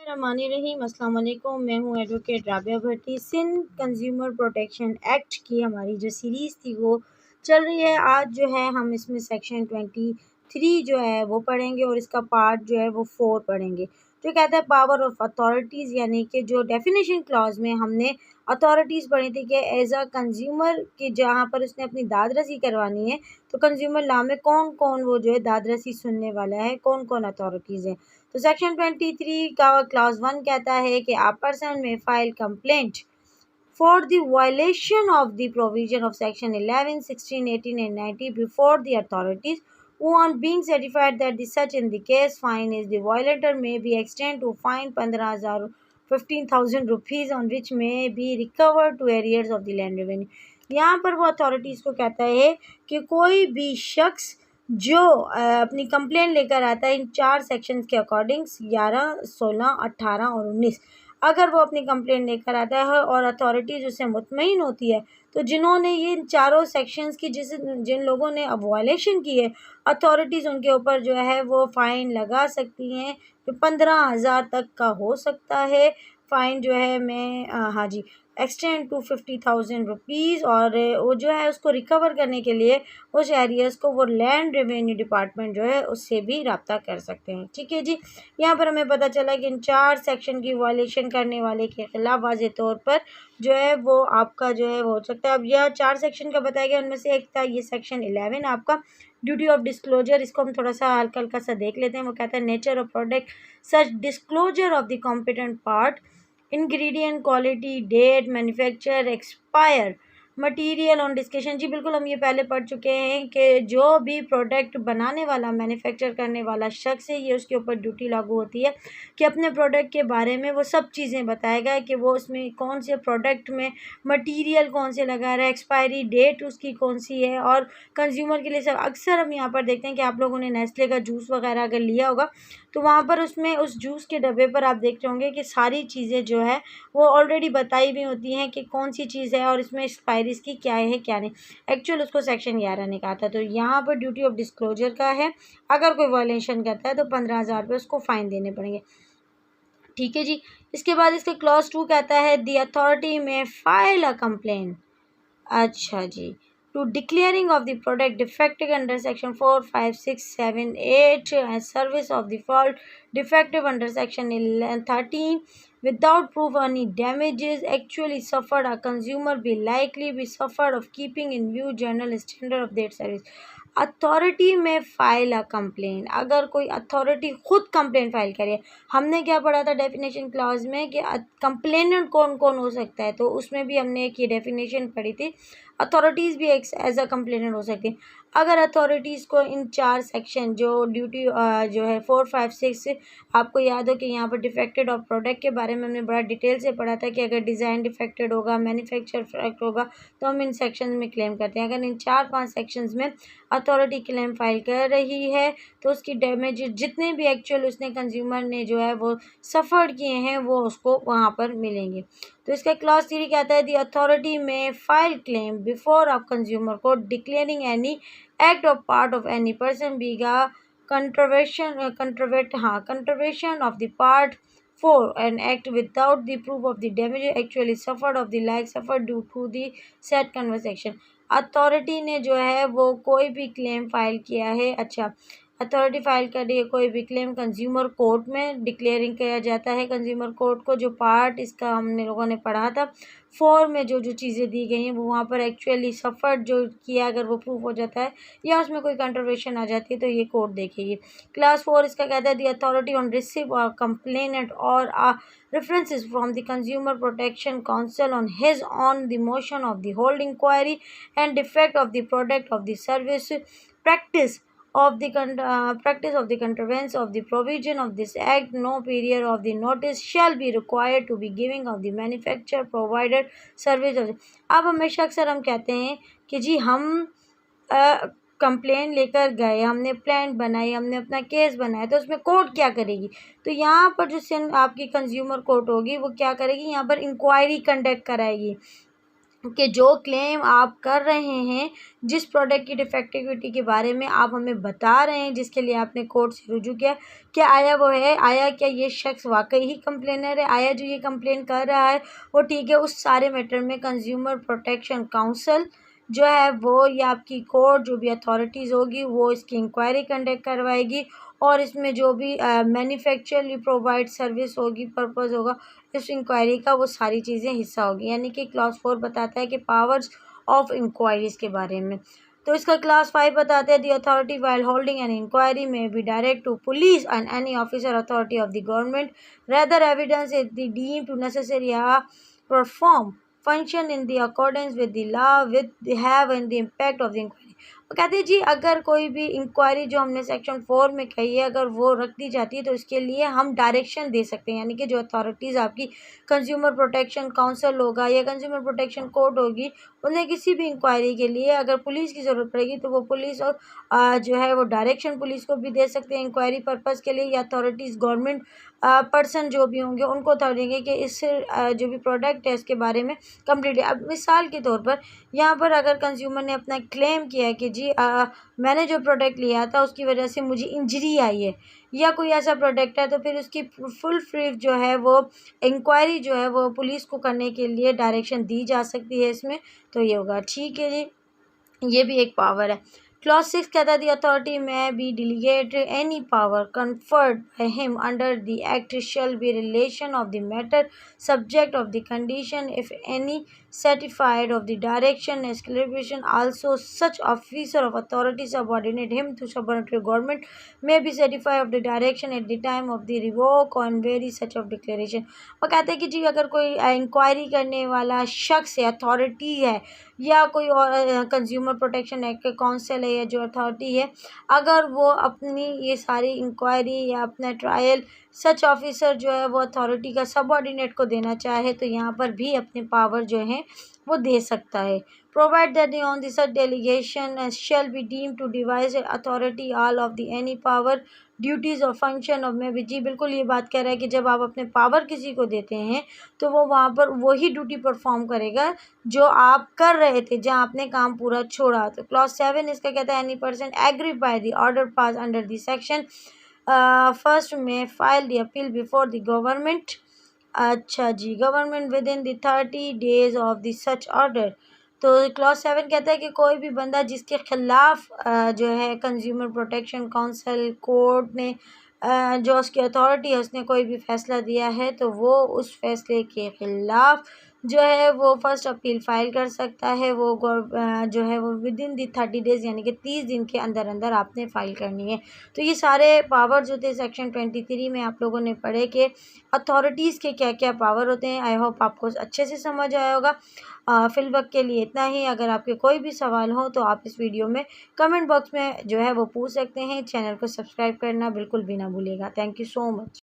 रहीम अस्सलाम वालेकुम। मैं हूँ एडवोकेट राबिया भट्टी। सिंध कंज्यूमर प्रोटेक्शन एक्ट की हमारी जो सीरीज़ थी वो चल रही है। आज जो है हम इसमें सेक्शन 23 जो है वो पढ़ेंगे और इसका पार्ट जो है वो 4 पढ़ेंगे, जो कहता है पावर ऑफ अथॉरिटीज़, यानी कि जो डेफिनेशन क्लॉज में हमने अथॉरिटीज़ पढ़ी थी कि एज अ कंज्यूमर की जहाँ पर उसने अपनी दाद रसी करवानी है, तो कंज्यूमर लॉ में कौन कौन वो जो है दाद रसी सुनने वाला है, कौन कौन अथॉरिटीज़ हैं। तो सेक्शन 23 का क्लॉज 1 कहता है कि a person may file complaint for the violation of the provision of section 11, 16, 18 and 90 before the authorities, who on being certified that the such in the case fine is the violator may be extended to fine 15,000 15,000 rupees on which may be recovered to arrears of the land revenue। यहाँ पर वो authorities को कहता है कि कोई भी शख्स जो अपनी कंप्लेन लेकर आता है इन 4 सेक्शंस के अकॉर्डिंग 11, 16, 18 और 19, अगर वो अपनी कंप्लेन लेकर आता है और अथॉरिटीज़ उससे मुतमईन होती है, तो जिन्होंने ये चारों सेक्शंस की जिन लोगों ने अब वायलेशन की है, अथॉरिटीज़ उनके ऊपर जो है वो फ़ाइन लगा सकती हैं, जो 15,000 तक का हो सकता है। फ़ाइन जो है हाँ जी, एक्सटेंड टू 50,000 रुपीज़, और वो जो है उसको रिकवर करने के लिए उस एरियर्स को वो लैंड रेवेन्यू डिपार्टमेंट जो है उससे भी रब्ता कर सकते हैं। ठीक है जी, यहाँ पर हमें पता चला कि इन 4 सेक्शन की वायलेशन करने वाले के खिलाफ वाज़ेह तौर पर जो है वो आपका जो है वो हो सकता है। अब यह 4 सेक्शन का बताया गया, उनमें से एक था ये सेक्शन 11 आपका ड्यूटी ऑफ डिस्क्लोजर। इसको हम थोड़ा सा हल्का हल्का सा देख लेते हैं। वो कहता है nature of product such disclosure of the competent part, ingredient, quality, date, manufacture, expire, material on discussion. जी बिल्कुल, हम ये पहले पढ़ चुके हैं कि जो भी प्रोडक्ट बनाने वाला, मैन्युफैक्चर करने वाला शख्स है, ये उसके ऊपर ड्यूटी लागू होती है कि अपने प्रोडक्ट के बारे में वो सब चीज़ें बताएगा कि वो उसमें कौन से प्रोडक्ट में मटेरियल कौन से लगा रहा है, एक्सपायरी डेट उसकी कौन सी है। और कंज्यूमर के लिए सब अक्सर हम यहाँ पर देखते हैं कि आप लोगों ने नेस्ले का जूस वगैरह अगर लिया होगा, तो वहाँ पर उसमें उस जूस के डब्बे पर आप देख रहे होंगे कि सारी चीज़ें जो है वो ऑलरेडी बताई भी होती हैं कि कौन सी चीज़ है और इसमें एक्सपायरी इसकी क्या है क्या नहीं। एक्चुअल उसको सेक्शन 11 ने कहा था। तो यहाँ पर ड्यूटी ऑफ डिस्क्लोजर का है, अगर कोई वायलेशन करता है तो 15,000 रुपये उसको फ़ाइन देने पड़ेंगे। ठीक है जी, इसके बाद इसका क्लॉज 2 कहता है the authority may file a complain. अच्छा जी, to declaring of the product defective under section 4, 5, 6, 7, 8 and service of the fault defective under section 11, 13 without proof any damages actually suffered a consumer be likely be suffered of keeping in view general standard of that service। Authority में file अ complain, अगर कोई authority खुद complain file करे। हमने क्या पढ़ा था definition clause में कि कंप्लेनेंट कौन कौन हो सकता है, तो उसमें भी हमने एक ये डेफिनेशन पढ़ी थी, अथॉरिटीज़ भी एक एज अ कंप्लेनेंट हो सकती हैं। अगर अथॉरिटीज़ को इन 4 सेक्शन जो ड्यूटी जो है 4, 5, 6, आपको याद हो कि यहाँ पर डिफेक्टेड ऑफ प्रोडक्ट के बारे में हमने बड़ा डिटेल से पढ़ा था कि अगर डिज़ाइन डिफेक्टेड होगा, मैन्युफैक्चर डिफेक्ट होगा, तो हम इन सेक्शन में क्लेम करते हैं। अगर इन 4-5 सेक्शंस में अथॉरिटी क्लेम फाइल कर रही है, तो उसकी डैमेज जितने भी एक्चुअल उसने कंज्यूमर ने जो है वो सफ़र्ड किए हैं वो उसको वहाँ पर मिलेंगे। तो इसका क्लॉज 3 कहता है the authority may file claim before of consumer court declaring any act of part of any person बीगा contravention of the part 4 an act without the proof of the damage actually suffered of the like suffered due to the said conversation। Authority ने जो है वो कोई भी claim file किया है, अच्छा अथॉरिटी फाइल कर रही है कोई भी क्लेम कंज्यूमर कोर्ट में, डिक्लेयरिंग किया जाता है कंज्यूमर कोर्ट को। जो पार्ट इसका हमने लोगों ने पढ़ा था 4 में जो जो चीज़ें दी गई हैं वो वहाँ पर एक्चुअली सफ़र्ड जो किया अगर वो प्रूफ हो जाता है या उसमें कोई कंट्रोवर्शन आ जाती है तो ये कोर्ट देखेगी। क्लास 4 इसका कहता है दी अथॉरिटी ऑन रिसीव और कंप्लेनेंट और references from the Consumer Protection Council on his on the motion of the whole inquiry and defect of the product of the service practice of the practice of the contravention of the provision of this act, no period of the notice shall be required to be giving of the manufacturer provided service of। अब हमेशा अक्सर हम कहते हैं कि जी हम complain लेकर गए, हमने प्लान बनाई, हमने अपना केस बनाया, तो उसमें कोर्ट क्या करेगी। तो यहाँ पर जो आपकी कंज्यूमर कोर्ट होगी वो क्या करेगी, यहाँ पर इंक्वायरी कंडक्ट कराएगी कि जो क्लेम आप कर रहे हैं, जिस प्रोडक्ट की डिफेक्टिविटी के बारे में आप हमें बता रहे हैं, जिसके लिए आपने कोर्ट से रुजू किया, क्या आया वो है? आया क्या ये शख्स वाकई ही कंप्लेनर है? आया जो ये कंप्लेन कर रहा है वो ठीक है? उस सारे मैटर में कंज्यूमर प्रोटेक्शन काउंसिल जो है वो, या आपकी कोर्ट जो भी अथॉरिटीज़ होगी वो इसकी इंक्वायरी कंडक्ट करवाएगी, और इसमें जो भी मैन्युफैक्चरली प्रोवाइड सर्विस होगी, पर्पज़ होगा इस इंक्वायरी का, वो सारी चीज़ें हिस्सा होगी। यानी कि क्लास 4 बताता है कि पावर्स ऑफ इंक्वायरीज़ के बारे में। तो इसका क्लास 5 बताते हैं, the authority while holding an inquiry may be direct to police and any officer authority of the government rather evidence is the deem to necessary perform function in the accordance with the law with have and the impact of the inquiry। वो कहते हैं जी, अगर कोई भी inquiry जो हमने section 4 में कही है अगर वो रख दी जाती है तो इसके लिए हम डायरेक्शन दे सकते हैं। यानी कि जो अथॉरिटीज़ आपकी कंज्यूमर प्रोटेक्शन काउंसिल होगा या कंज्यूमर प्रोटेक्शन कोर्ट होगी, उन्हें किसी भी इंक्वायरी के लिए अगर पुलिस की ज़रूरत पड़ेगी तो वो पुलिस और जो है वो डायरेक्शन पुलिस को भी दे सकते हैं इंक्वायरी पर्पज़ के लिए, या अथॉरिटीज़ गवर्नमेंट पर्सन जो भी होंगे उनको अथॉरिटी देंगे कि इस जो भी प्रोडक्ट है इसके बारे में कंप्लीट है। अब मिसाल के तौर पर यहाँ पर अगर कंज्यूमर ने अपना क्लेम किया है कि जी मैंने जो प्रोडक्ट लिया था उसकी वजह से मुझे इंजरी आई है, या कोई ऐसा प्रोडक्ट है, तो फिर उसकी फुल प्रूफ जो है वो इंक्वायरी जो है वो पुलिस को करने के लिए डायरेक्शन दी जा सकती है इसमें। तो ये होगा, ठीक है जी, ये भी एक पावर है। क्लॉज 6 कहता है, the authority may be delegate any power conferred by him under the act shall be relation of the matter subject of the condition if any certified of the direction exclamation also such officer of authority subordinate him to subordinate to government may be certified of the direction at the time of the revoke on very such of declaration। वो कहते हैं कि जी अगर कोई inquiry करने वाला शख्स है, अथॉरिटी है, या कोई और कंज्यूमर प्रोटेक्शन एक्ट के काउंसिल है या जो अथॉरिटी है, अगर वो अपनी ये सारी इंक्वायरी या अपना ट्रायल सच ऑफिसर जो है वो अथॉरिटी का सबऑर्डिनेट को देना चाहे तो यहाँ पर भी अपने पावर जो है वो दे सकता है। Provide that on the such delegation shall be deem to devise authority all of the any power duties और फंक्शन ऑफ में भी, जी बिल्कुल ये बात कह रहा है कि जब आप अपने पावर किसी को देते हैं तो वो वहाँ पर वही ड्यूटी परफॉर्म करेगा जो आप कर रहे थे जहाँ आपने काम पूरा छोड़ा। तो क्लॉज 7 इसका कहता है, any person agree by the order pass under the section first may file the appeal before the government. अच्छा जी, government with in the 30 days of the such order. तो क्लॉज 7 कहता है कि कोई भी बंदा जिसके खिलाफ जो है कंज्यूमर प्रोटेक्शन काउंसिल कोर्ट ने जो उसकी अथॉरिटी है उसने कोई भी फैसला दिया है तो वो उस फैसले के खिलाफ जो है वो फर्स्ट अपील फाइल कर सकता है। वो जो है वो विद इन दी 30 डेज़ यानी कि 30 दिन के अंदर अंदर आपने फ़ाइल करनी है। तो ये सारे पावर जो थे सेक्शन 23 में आप लोगों ने पढ़े कि अथॉरिटीज़ के क्या क्या पावर होते हैं। आई होप आपको अच्छे से समझ आया होगा। फ़िल वक्त के लिए इतना ही। अगर आपके कोई भी सवाल हो तो आप इस वीडियो में कमेंट बॉक्स में जो है वो पूछ सकते हैं। चैनल को सब्सक्राइब करना बिल्कुल भी ना भूलिएगा। Thank you so much.